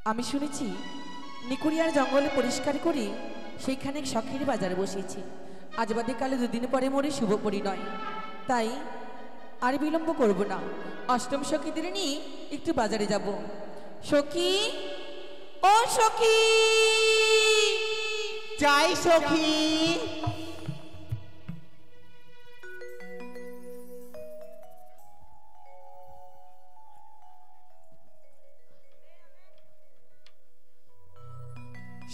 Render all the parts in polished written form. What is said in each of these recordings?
আমি শুনেছি নিকুড়িয়ার জঙ্গলে পরিষ্কার করে সেইখানে শখের বাজারে বসেছি। আজ বাদে কালে দুদিন পরে মোরে শুভ পরিণয়, তাই আর বিলম্ব করব না। অষ্টম সখীদের নিয়ে একটু বাজারে যাব। সখী, ও সখী, যাই সখী।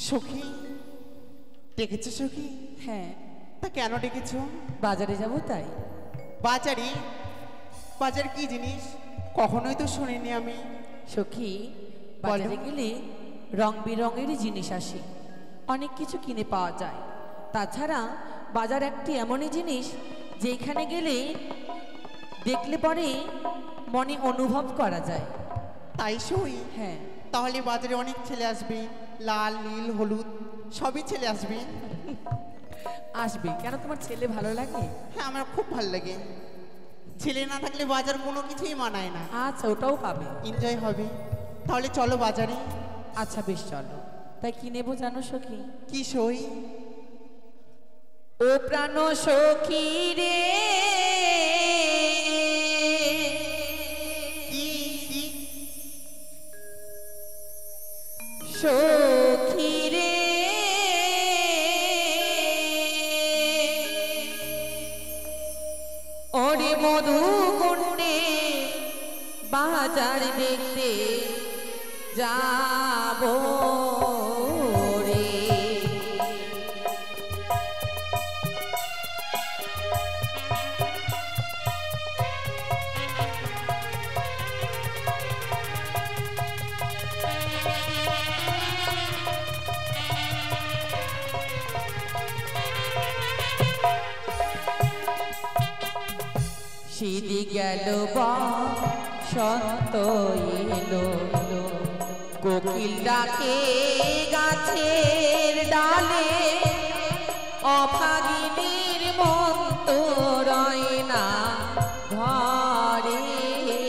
সখী ডেকেছো সখী? হ্যাঁ। তা কেন ডেকেছো? বাজারে যাব তাই। বাজারে? বাজার কি জিনিস কখনোই তো শুনিনি আমি। সখী, বাজারে গেলে রং বেরঙের জিনিস আসে, অনেক কিছু কিনে পাওয়া যায়। তাছাড়া বাজার একটি এমনই জিনিস যেখানে গেলে দেখলে পরে মনে অনুভব করা যায়। তাই সই? হ্যাঁ। তাহলে বাজারে অনেক ছেলে আসবে, লাল নীল হলুদ সবই ছেলে আসবে। আসবে কেন? তোমার ছেলে ভালো লাগে? হ্যাঁ, আমার খুব ভালো লাগে। ছেলে না থাকলে বাজার কোনো কিছুই মানায় না। আচ্ছা, ওটাও পাবে, এনজয় হবে। তাহলে চলো বাজারে। আচ্ছা বেশ, চলো। তাই কি নেবো জানো সখী? কি সই? ও প্রাণ সখী রে, সখী রে, ওরে মধুকুণ্ডে বাজার দেখতে যাবো রে। সিদি গেল বসন্ত এলো, কোকিল ডাকে গাছের ডালে, অভাগিনীর মন তো রয় না ঘরে রে।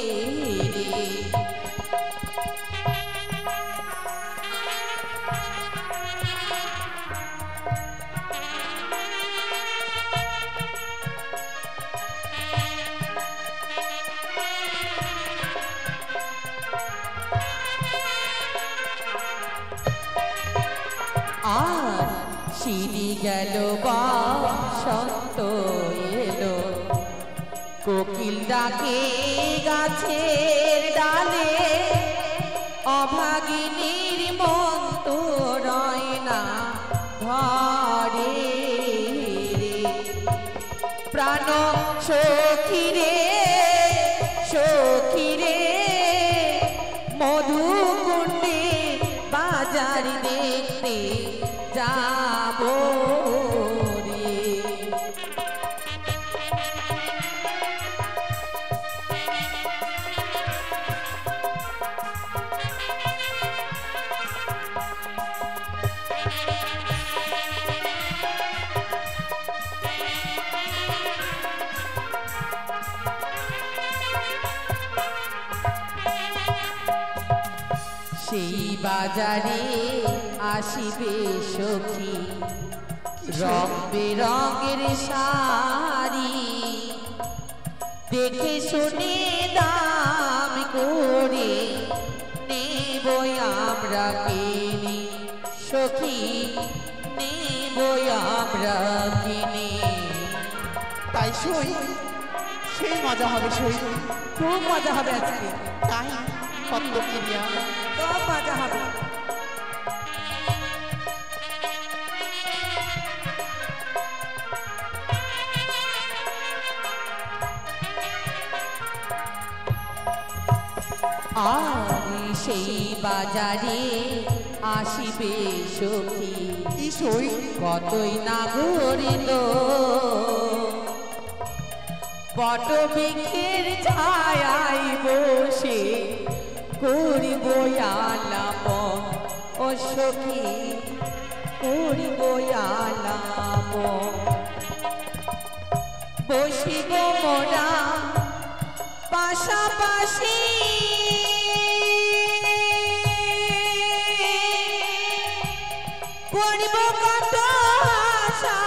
আর সিঁড়ি গেল বসন্ত এলো, কোকিল ডাকে গাছের ডালে, অভাগিনীর মন তো রয় না ঘরে রে। প্রাণ সখী রে, সখী রে, মধুকুণ্ডে বাজার দেখতে যাবো রে। সেই বাজারে আসিবে সখী, রং বেরঙের শাড়ি, দেখে শুনে দাম করে নেব আমরা কিনি সখী, নেব আমরা কিনি। তাই সই? সেই মজা হবে সই। খুব মজা হবে আজকে। তাই কত ক্রিয়া, খুব মজা হবে। আর সেই বাজারে আসিবে সখী, কি সই? কতই না ঘুরিল, বটবৃক্ষের ছায়ায় বসে করিব আলাপ, ও সখী করিব আলাপ। বসিব মোরা পাশাপাশি, করব কত আশা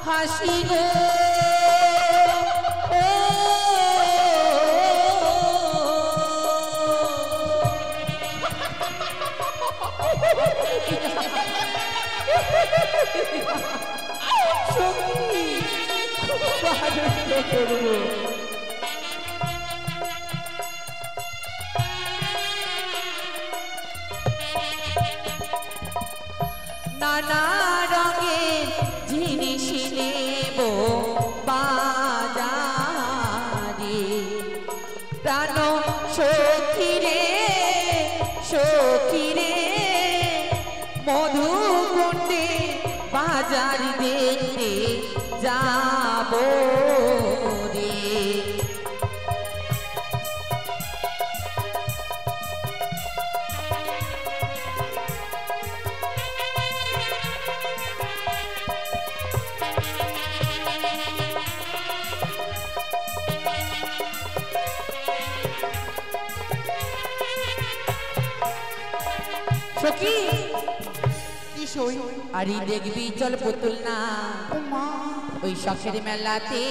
হাসি গো সখী খুব আনন্দ করবো নানা রঙের জিনিস নেব বাজারে প্রাণ সখী রে মধুকুণ্ডে বাজার দেখতে যাব রে সখী কি সই আরে দেখবি চল পুতুল না ও মা ওই শখের মেলাতে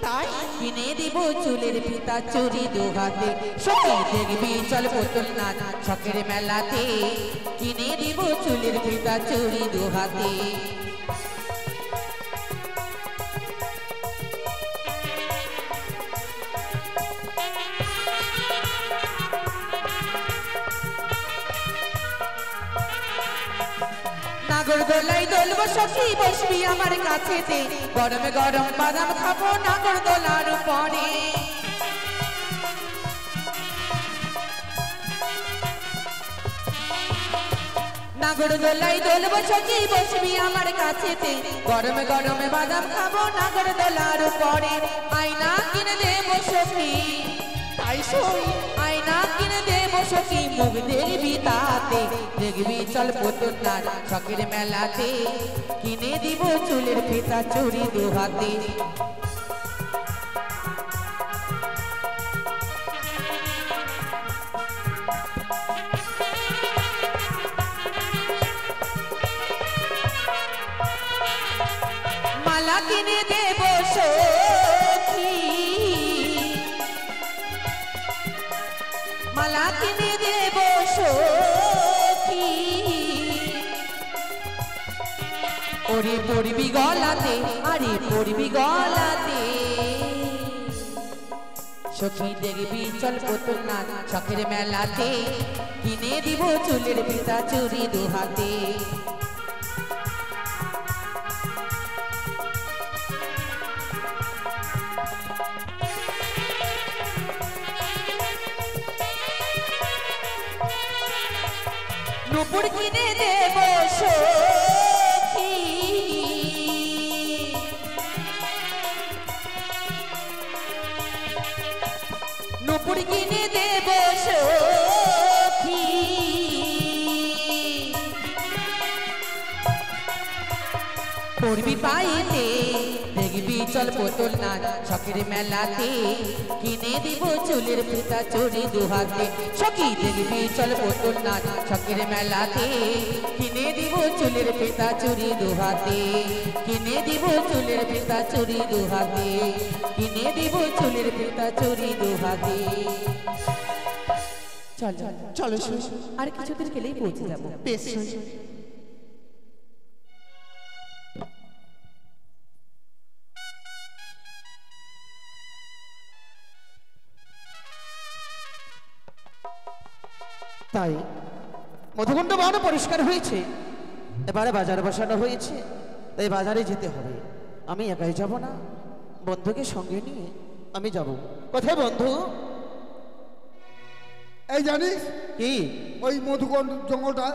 তাই কিনে দিব চুলের ফিতা চুরি দু হাতে সখী দেখবি চল পুতুল না শখের মেলাতে কিনে দিব চুলের ফিতা চুরি দু হাতে নাগর দোলাই দোলবো সখী বসবি আমার কাছেতে গরমে গরম বাদাম খাবো নাগর দোলার উপরে নাগর দোলাই দোলবো সখী বসবি আমার কাছেতে গরমে গরমে বাদাম খাবো নাগর দোলার উপরে আয়না কিনে দেবো সখী তাই সই আয়না কিনে দেবো সখী মুখ দেখবি তাতে দেখবি চল পুতুল না শখের মেলাতে কিনে দিব চুলের ফিতা চুরি দু হাতে মালা কিনে দেবো সখী মালা কিনে দেব সখী ওরে পড়বি গলাতে আরে পড়বি গলাতে সখী দেখবি চল পুতুল না শখের মেলাতে কিনে দিব চুলের ফিতা চুরি দু হাতে নুপুর কিনে দেব সখী নুপুর কিনে দেব সখী পড়বি পাইতে দেখবি চল পুতুল না শখের মেলাতে কিনে দিব চুলের ফিতা চুরি দু হাতে সখী দেখবি চল পুতুল না শখের মেলাতে কিনে দিব চুলের ফিতা চুরি দু হাতে কিনে দিব চুলের ফিতা চুরি দু হাতে কিনে দিব চুলের ফিতা চুরি দু হাতে চল চল চলো সই আর কিছুদিন গেলেই পৌঁছে যাবো বেশ সই তাই মধুকুণ্ড বাগান পরিষ্কার হয়েছে এবারে বাজার বসানো হয়েছে তাই বাজারে যেতে হবে আমি একাই যাব না বন্ধুকে সঙ্গে নিয়ে আমি যাব কোথায় বন্ধু এই জানিস কি ওই মধুকন্ড জঙ্গলটা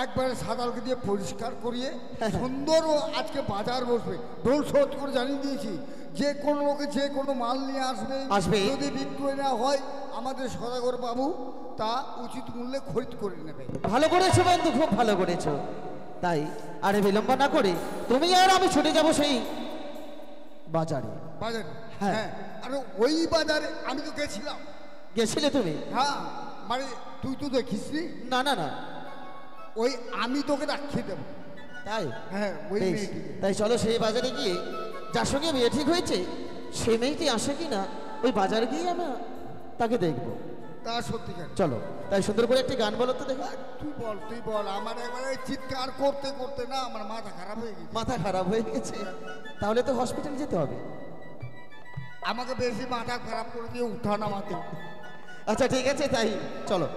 একবারে সাদালকে দিয়ে পরিষ্কার করিয়ে সুন্দর ও আজকে বাজার বসবে ঢোল শোধ করে জানিয়ে দিয়েছি যে কোনো লোকে যে কোনো মাল নিয়ে আসবে আসবে। যদি বিক্রয় না হয় আমাদের সদাগর বাবু তা উচিত মূল্যে খরিদ করে নেবে। ভালো করেছো বন্ধু খুব ভালো করেছো তাই আরে বিলম্ব না করে তুমি আর আমি ছুটে যাব সেই বাজারে বাজারে হ্যাঁ। হ্যাঁ আর ওই বাজারে আমি তো গেছিলাম। গেছিলে তুমি হ্যাঁ মানে তুই তো দেখিসনি না না না ওই আমি তোকে রাখিয়ে দেবো। তাই? হ্যাঁ ওই বেশ, মেয়েটিকে। তাই চলো সেই বাজারে গিয়ে যার সঙ্গে বিয়ে ঠিক হয়েছে সে মেয়েটি আসে কিনা ওই বাজারে গিয়ে আমরা তাকে দেখবো। তা সত্যিকার। চলো তাই সুন্দর করে একটি গান বলো তো দেখো। তুই বল আমার এবারে চিৎকার করতে করতে না আমার মাথা খারাপ হয়ে গেছে। মাথা খারাপ হয়ে গেছে? তাহলে তো হসপিটালে যেতে হবে। আমাকে বেশি মাথা খারাপ করে দিয়ে উঠা নামাতে। আচ্ছা ঠিক আছে তাই চলো।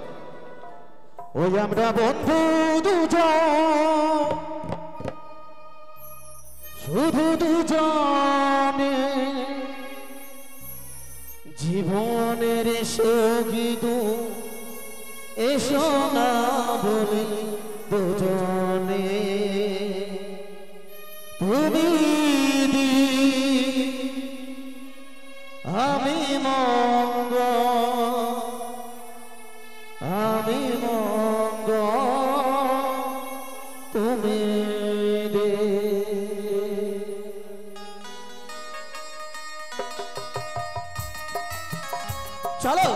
ওই আমরা বন্ধু দুজন, শুধু দুজনে, জীবনের সঙ্গীত এসো না বলি দুজনে। তুমি আমি মঙ্গ, আমি মঙ্গ, তুমি দে। চলো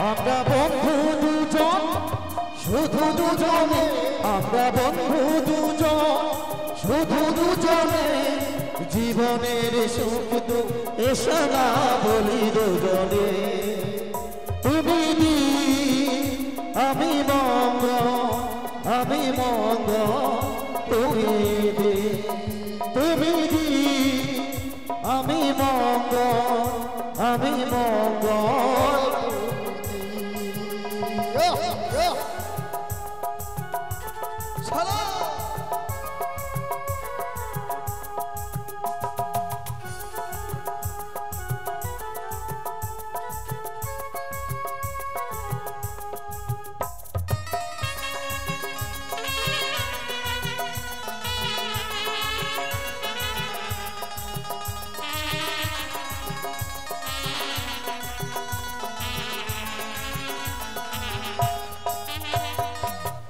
আমরা বন্ধু দুজন, শুধু দুজনে, আমরা বন্ধু দুজন, শুধু দুজনে, জীবনের সুখ দুঃখ এসো না বলি দুজনে। তুমি দি আমি মঙ্গ, আমি মঙ্গ, তুমি দি, তুমি দি আমি মঙ্গ, আমি মঙ্গ।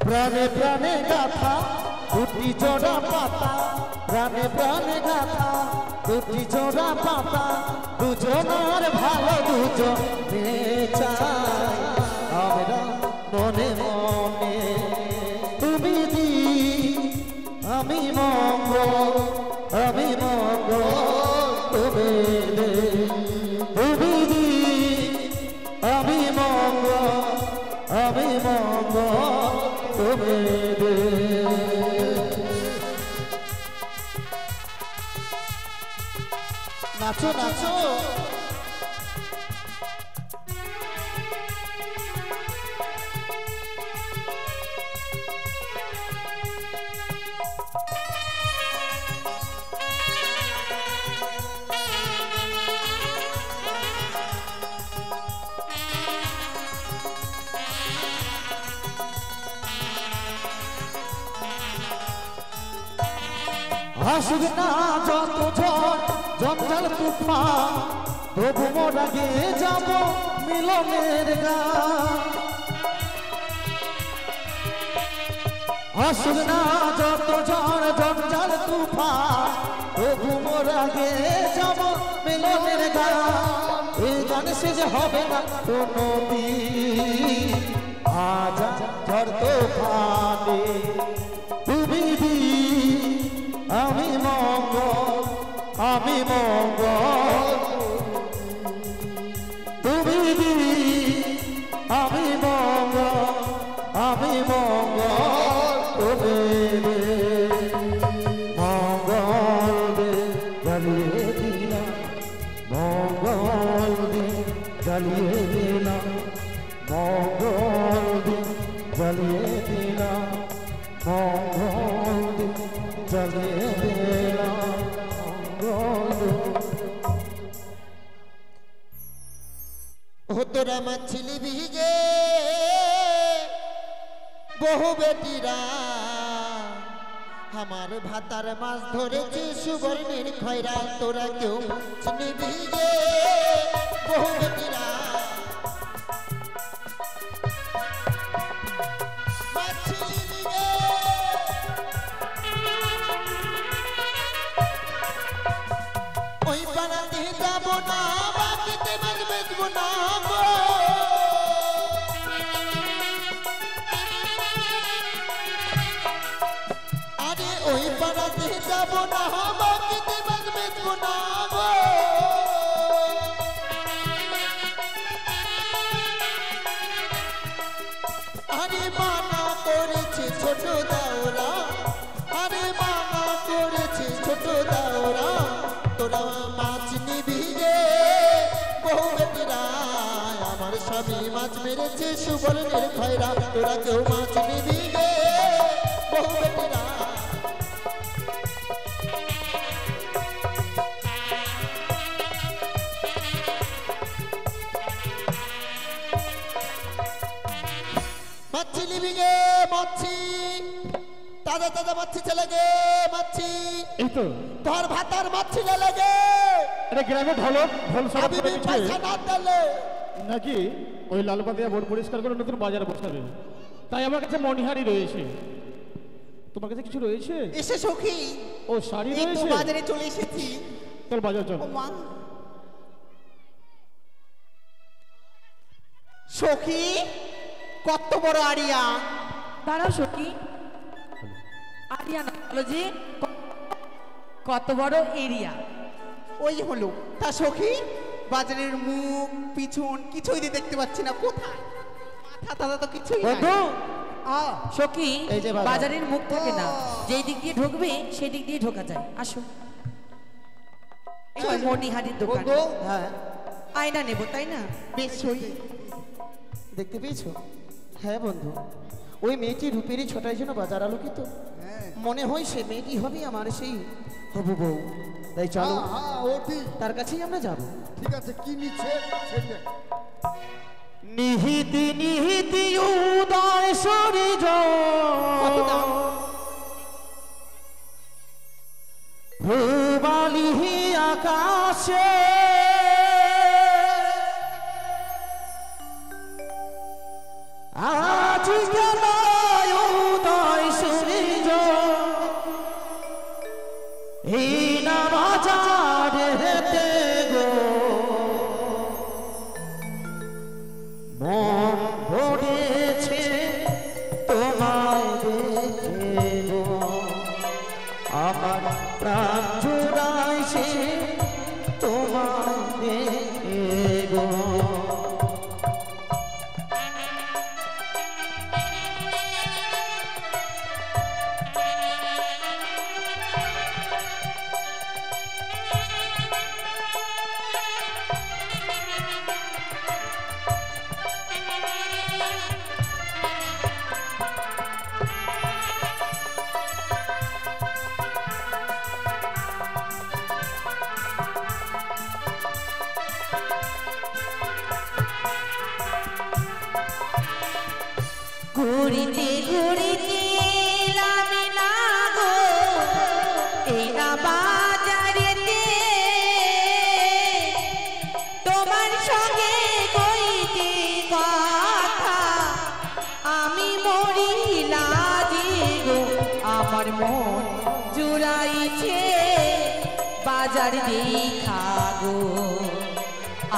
প্রাণে প্রাণে গাথা দুটি জোড়া পাতা, প্রাণে প্রাণে গাথা দুটি জোড়া পাতা, দুজনার ভালো দুজনে চাই আমরা মনে মনে। তুমি দি আমি মঙ্গ, আমি মঙ্গ, তুমি দে, তুমি দি আমি মঙ্গ, আমি মঙ্গ, তুমি দে। নাচো নাচো আসুক না যত ঝড় জঞ্জাল তুফান, তবু মোরা গিয়ে যাব মিলনের গান। আসুক না যত ঝড় জঞ্জাল তুফান, তবু মোরা গিয়ে যাব মিলনের গান। এই গান শেষ হবে না কোনো দিন, আজা ঝড় তুফানে তুমি দি আমি মঙ্গ, আমি মঙ্গ, তুমি দি আমি মঙ্গ, আমি মঙ্গ, তুমি দে। মঙ্গল দে জ্বালিয়ে দিলাম, মঙ্গল দে জ্বালিয়ে দিলাম, মঙ্গল দে জ্বালিয়ে দিলাম, মঙ্গল দে জ্বালিয়ে দিলাম, মঙ্গল। ও তোরা মাছিলি ভিগে বহু বেটিরা, আমার ভাতার মাছ ধরেছে সুবর্ণের খয়রা, তোরা কেউ মাছিলি ভিগে বহু না, বাকিতে মাছ বেচবো না গো। আরে ওই পাড়াতে যাবো না, বাকিতে মাছ বেচবো না গো। আরে মানা করেছে ছোট দাওরা, আরে মানা করেছে ছোট দাওরা, তোরা মাছ নিবি রে বহু বেটিরা। আমার স্বামী মাছ মেরেছে সুবর্ণের খয়রা, তোরা কেউ মাছ নিবি রে বহু বেটিরা। মাছি নিবি গে মাছি, তাজা তাজা মাছি চলে গে মাছি। এই তো তোর ভাতার মাছি না লাগে, এটা গ্রামে ঢল ঢল সব আমি পয়সা না দিলে নাকি ওই লালবাতিয়া বোর্ড পরিষ্কার করে নতুন বাজারে বসাবে, তাই আমার কাছে মনিহারি রয়েছে। তোমার কাছে কিছু রয়েছে? এসে সখী, ও শাড়ি একটু রয়েছে? বাজারে চলে এসেছি। তোর বাজার চল। ও মা সখী, কত বড় আড়িয়া। দাঁড়াও সখী, আরিয়া না বলো যে কত বড় এরিয়া। ওই হলো তা সখী, বাজারের মুখ পিছন কিছুই দেখতে পাচ্ছি না, কোথায় মাথা তাজা তো কিছুই নাই। বন্ধু, সখী এই যে বাজার। বাজারের মুখ থাকে না, যেই দিক দিয়ে ঢুকবে সেই দিক দিয়ে ঢোকা যায়। আসো, এই মনিহারির দোকান। বন্ধু, হ্যাঁ আয়না নেব তাই না? বেশ ওই দেখতে পেয়েছো? হ্যাঁ বন্ধু, ওই মেয়েটি রূপেরই ছোটার জন্য বাজার আলোকিত। হ্যাঁ মনে হয় সে মেয়েটি হবে আমার সেই হবু বউ। তাই চলো হ্যাঁ, হ্যাঁ, ও ঠিক তার কাছেই আমরা যাব। ঠিক আছে, কি নিচ্ছে সেটা নিহিতি নিহিতি উদয় সূর্য, ভূবালি আকাশে আজ কেন উদয় সূর্য, এই না বাজারেতে গো মন ভরেছে তোমায় দেখে গো, আমার প্রাণ জুড়াইছে তোমায় দেখে গো। ঘুরিতে ঘুরিতে এলামি না গো এই না বাজারেতে, তোমার সঙ্গে কইতে কথা আমি মরিলা যে গো, আমার মন জুড়াইছে বাজার দেখা গো,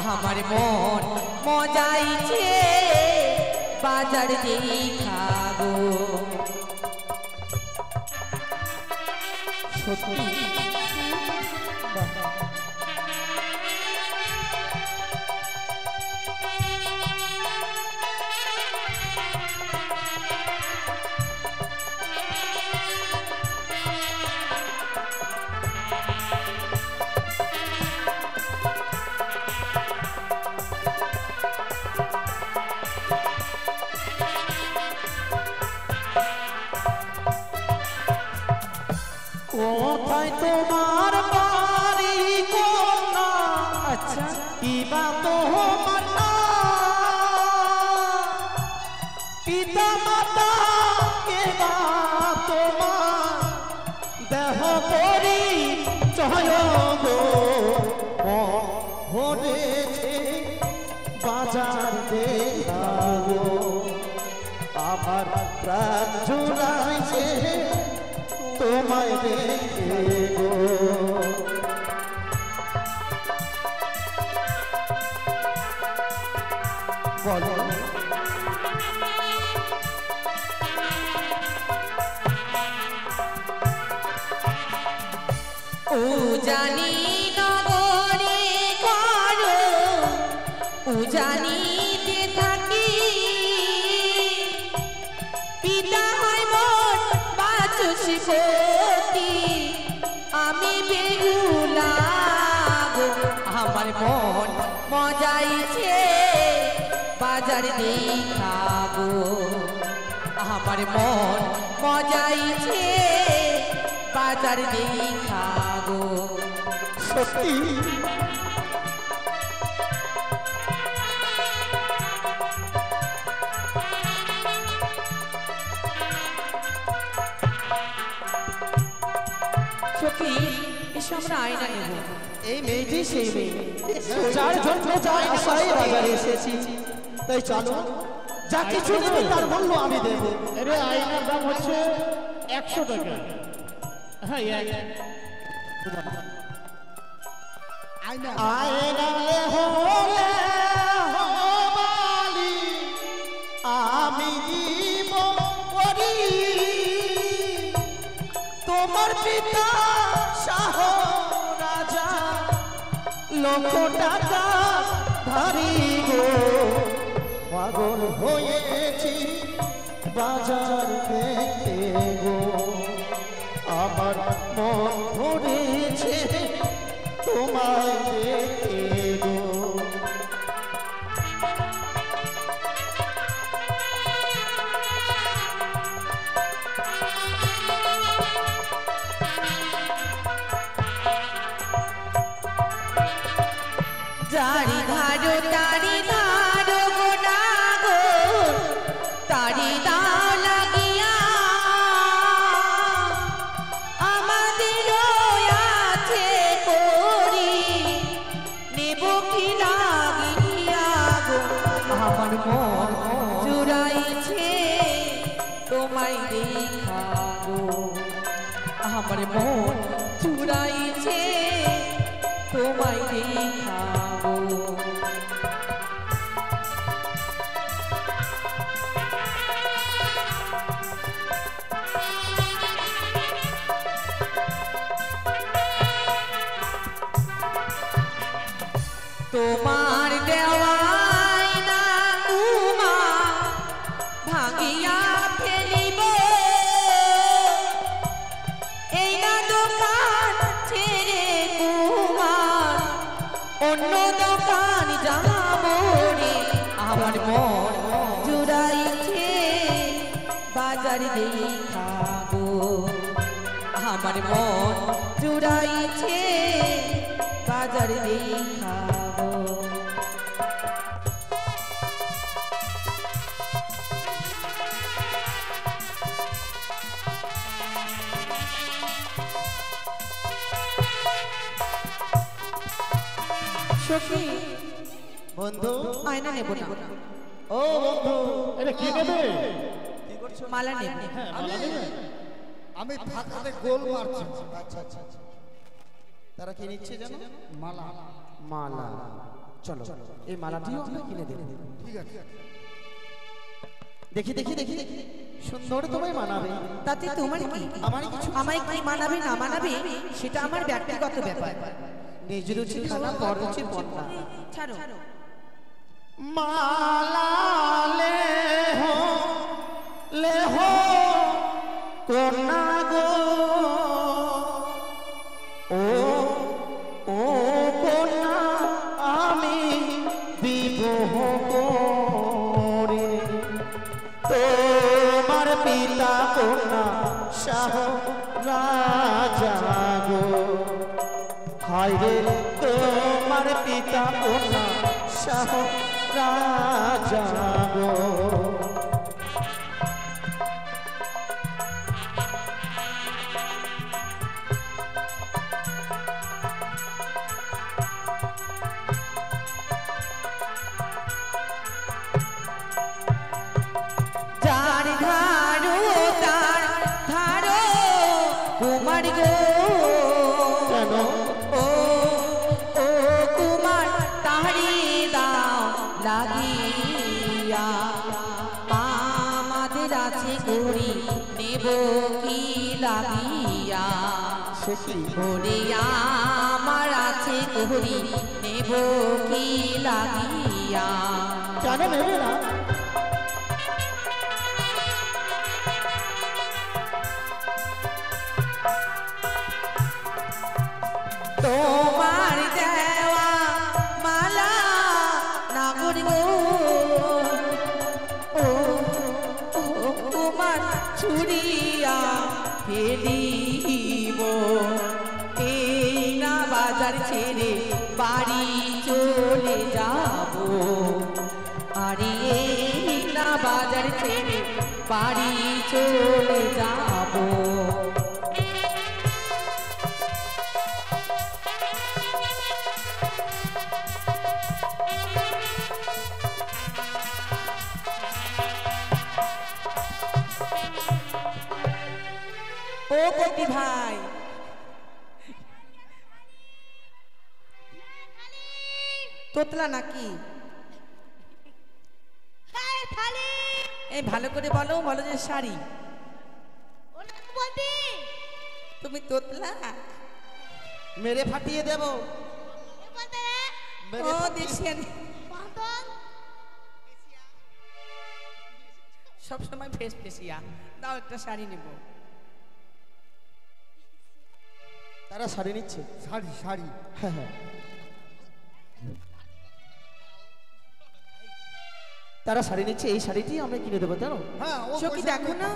আমার মন মজাইছে বাজার দেখা গো। সত্যি কোথায় তোমার বাড়ি কোনা? আচ্ছা, কিবা তোমার না পিতা মাতা, কেবা তোমার দেহ পরি চয় গো, হরেছে বাজার দেখা গো, আমার প্রাণ জুড়াইছে তোমায় দেখে গো। বলো ও জানি নগরে করো ও জানিতে থাকি পিতা হয় মোর বাচস্পতি আমি বেহুলা গো আমার মন মজাইছে বাজার দেখা গো আমার মন মজাইছে বাজার দেখা গো সত্যি সখী এসো আমরা আয়না নেব এই মেয়েটি সেই মেয়ে যার জন্য যার আশায় বাজারে এসেছি তাই চলো যা কিছু নেবে তার মূল্য আমি দেব আরে আয়নার দাম হচ্ছে 100 টাকা। হ্যাঁ আয়না আয়না হলে হবালি আমি দিব করি তোমার পিতা শাহ রাজা লক্ষ টাকা ধারি গো পাগল হয়েছি বাজার দেখতে গো আমার মন ভরেছে তোমায় দেখে গো জারি ধারো তারি ধারো গো না গো তারি দাও লাগিয়া আমাদের আছে করি নেব কি লাগিয়া গো আমার মন জুড়াইছে তোমায় দেখা গো আমার মন জুড়াইছে তোমায় দেখা গো তোমার দেওয়াই না তোমা ভাঙিয়া ফেলিব এই না দোকান ছেড়ে কুমার অন্য দোকান যাব রে আমার মন জুড়াইছে বাজার দেখা গো আমার মন জুড়াইছে বাজার দেখা গো সখী বন্ধু আয়না নেব না ও বন্ধু এটা কে নেবে? মালা নেব হ্যাঁ মালা নেবে। আমি ফাঁকাতে গোল মারছি আচ্ছা আচ্ছা আচ্ছা। তারা কি নিচ্ছে জানো মালা মালা চলো এই মালাটিও আমরা কিনে দেব ঠিক আছে দেখি দেখি দেখি দেখি সুন্দর তোমায় মানাবে তাতে তোমার কি আমার কিছু আমায় কি মানাবে না মানাবে সেটা আমার ব্যক্তিগত ব্যাপার নিজ রুচি খানা পর রুচি পন্না ছাড়ো মালা লে হো কোনা গো ও ও কোনা আমি বিবাহ করে তোমার পিতা কোনা শাহ রাজা গো হায় রে তোমার পিতা কোনা শাহ রাজা গো যার ধারো তার ধারো কুমার গো কেন ও ও কুমার তাহারি দাও লাগিয়া কি লাগিয়া সে কি? ওরে আমার আছে ঘড়ি নেব কি লাগিয়া। কেন নেবে না? তোমার দেওয়া মালা নাগর গো, ও ও, তোমার ছুরিয়া ফেলিব, এই না বাজার ছেড়ে বাড়ি চলে যাব, আরে এই না বাজার ছেড়ে বাড়ি চলে যাব। ও কতি ভাই, তোতলা নাকি? এই ভালো করে বলো, বলো যে শাড়ি। তুমি তোতলা? মেরে ফাটিয়ে দেব। ও দেশিয়ান সবসময় ফেস ফেসিয়া দাও, একটা শাড়ি নেব। তারা শাড়ি নিচ্ছে। শাড়ি শাড়ি হ্যাঁ হ্যাঁ, তারা শাড়ি নিচ্ছে, এই শাড়িটি আমরা কিনে দেবো জানো। হ্যাঁ ও চোখে পয়সা দেখো না,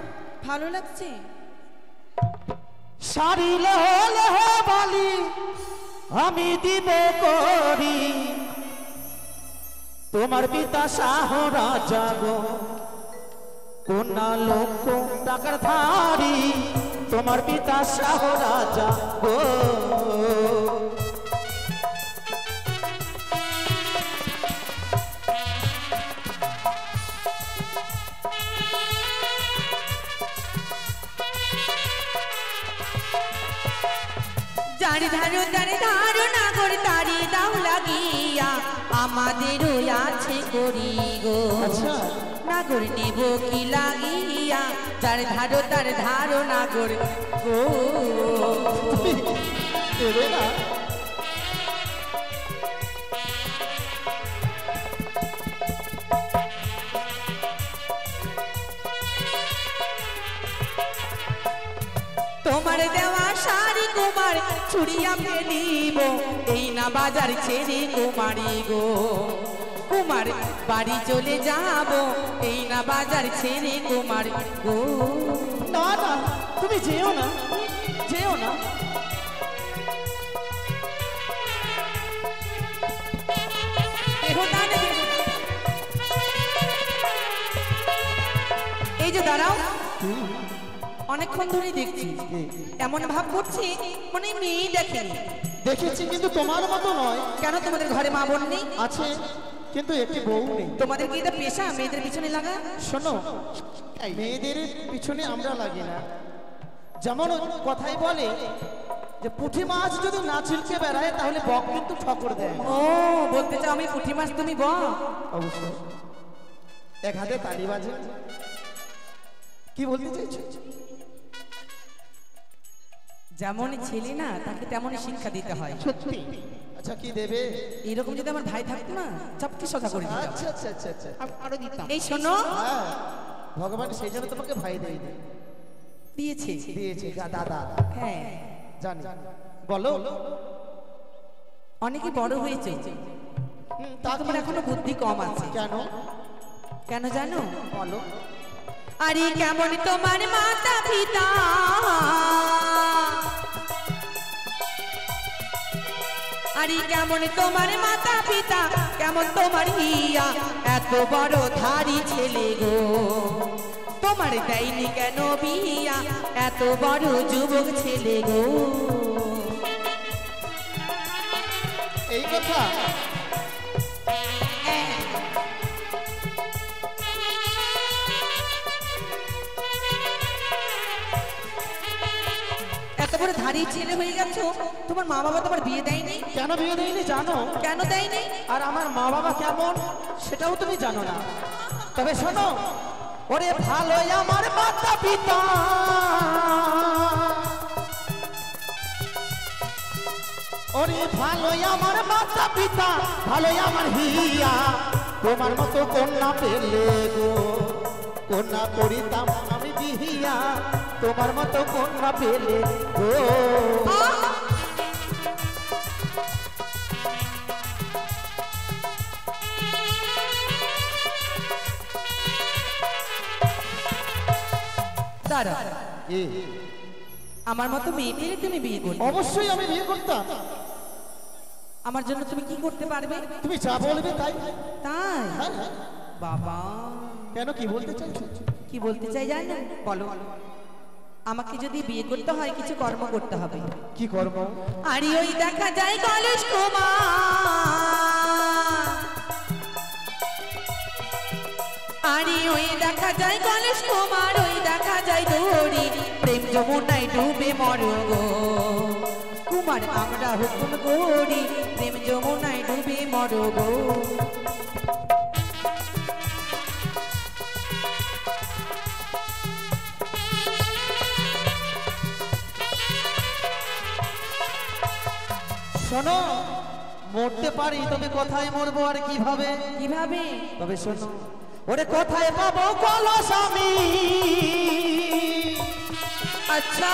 ভালো লাগছে। শাড়ি লহলে বলি আমি দিবে করি, তোমার পিতা শাহ রাজা গো, কন্যা লক্ষ টাকার ধারি, তোমার পিতা শাহ রাজা গো। যার ধারো তার ধারো নাগর তারি দাও লাগিয়া, আমাদেরও আছে করি গো। আচ্ছা, নাগর নেব কি লাগিয়া, যার ধারো তার ধারো নাগর গো। দেবে না? তোমার দেওয়া শাড়ি কুমার ছুড়িয়া ফেলিব, এই না বাজার ছেড়ে কুমারি গো। কুমার বাড়ি চলে যাব, এই না বাজার ছেড়ে কুমার গো। না না, তুমি যেও না, যেও না। দেহো দানে দেহো। এই যে দাঁড়াও, অনেকক্ষণ ধরেই দেখছি এমন ভাব করছি মানে মেয়ে দেখেনি। দেখেছি কিন্তু তোমার মতো নয়। কেন তোমাদের ঘরে মা বোন নেই? আছে, কিন্তু একটি বউ নেই। তোমাদের কি এটা পেশা মেয়েদের পিছনে লাগা? শোনো, মেয়েদের পিছনে আমরা লাগি না। যেমন কথাই বলে যে পুঁটি মাছ যদি না ছিলকে বেড়ায় তাহলে বক কিন্তু ঠকর দেয়। ও বলতে চাও আমি পুঁটি মাছ, তুমি বল। অবশ্যই এক হাতে তালি বাজে। কি বলতে চাইছো? যেমন ছেলে না তাকে তেমন শিক্ষা দিতে হয়। সত্যি? আচ্ছা, কি দেবে? এইরকম যদি আমার ভাই থাকতো না চাপকে সদা করে দিতাম। আচ্ছা আচ্ছা আচ্ছা আচ্ছা, আরো দিতাম। এই শোনো, হ্যাঁ, ভগবান সেই জন্য তোমাকে ভাই দেয়নি, দিয়েছে। দিয়েছে দাদা। হ্যাঁ জানি, বলো। অনেকে বড় হয়েছে, তা তোমার এখনো বুদ্ধি কম আছে। কেন? কেন জানো? বলো। আরে কেমন তোমার মাতা পিতা, আরে কেমন তোমার মাতা পিতা, কেমন তোমার হিয়া, এত বড় ধারি ছেলে গো। তোমার দেয়নি কেন বিয়া, এত বড় যুবক ছেলে গো। এই কথা? এত বড় ধারি ছেলে হয়ে গেছো, তোমার মা বাবা তোমার বিয়ে দেয়নি? কেন বিয়ে দেয়নি জানো? কেন দেয়নি? আর আমার মা বাবা কেমন সেটাও তুমি জানো না। তবে শোনো, ওরে ভালোই আমার মাতা পিতা, ওরে ভালোই আমার মাতা পিতা, ভালোই আমার হিয়া, তোমার মতো কন্যা পেলে গো কন্যা করিতাম আমি বিহিয়া, তোমার মতো কন্যা পেলে গো। দাঁড়া, আমার মতো মেয়ে পেলে তুমি বিয়ে করবে? অবশ্যই আমি বিয়ে করতাম। আমার জন্য তুমি কি করতে পারবে? তুমি যা বলবে তাই। তাই? হ্যাঁ, হ্যাঁ। বাবা, কেন, কি বলতে চাইছো? কি বলতে চাই জানো? বলো। আমাকে যদি বিয়ে করতে হয় কিছু কর্ম করতে হবে। কি কর্ম? আরে ওই দেখা যায় কলেজ কুমার, আরে ওই দেখা যায় কলেজ কুমার, ওই দেখা যায় দৌড়ি, প্রেম যমুনায় ডুবে মরো গো কুমার, আমরা হুকুম করি, প্রেম যমুনায় ডুবে মরো গো। শোনো, মরতে পারি, তবে কোথায় মরবো আর কিভাবে? কিভাবে? তবে শোনো, ওরে কোথায় পাবো কলস আমি? আচ্ছা,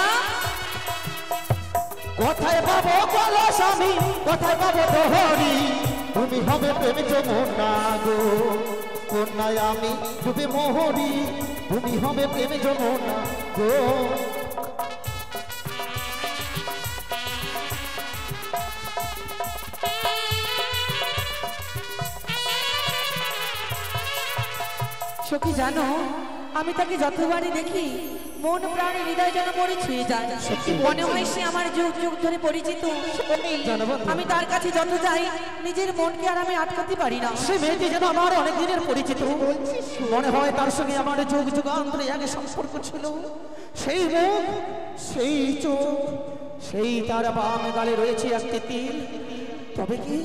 কোথায় পাবো কলস আমি, কোথায় পাবো দোহরি? তুমি হবে প্রেম যমুনা গো কন্যায় আমি ডুবে মোহরি, তুমি হবে প্রেম যমুনা গো। সখী জানো, আমি তাকে যতবারই দেখি মন প্রাণে হৃদয় যেন মরে ছুঁয়ে যায়, মনে হয় সে আমার যুগ যুগ ধরে পরিচিত। আমি তার কাছে যত যাই নিজের মনকে আর আমি আটকাতে পারি না। সে মেয়েটি যেন আমার অনেক দিনের পরিচিত, মনে হয় তার সঙ্গে আমার যুগ যুগান্তরে আগে সম্পর্ক ছিল। সেই মুখ, সেই চোখ, সেই তার বাম গালে রয়েছে একটি তিল। তবে কি,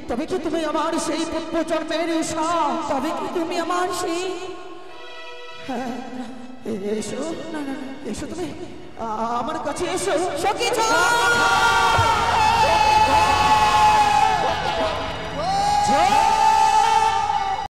তবে কি তুমি আমার সেই পূর্ব জন্মের ঈশা? তবে কি তুমি আমার সেই? হ্যাঁ, এসো, না না না, এসো তুমি আমার কাছে এসো। সখী জয়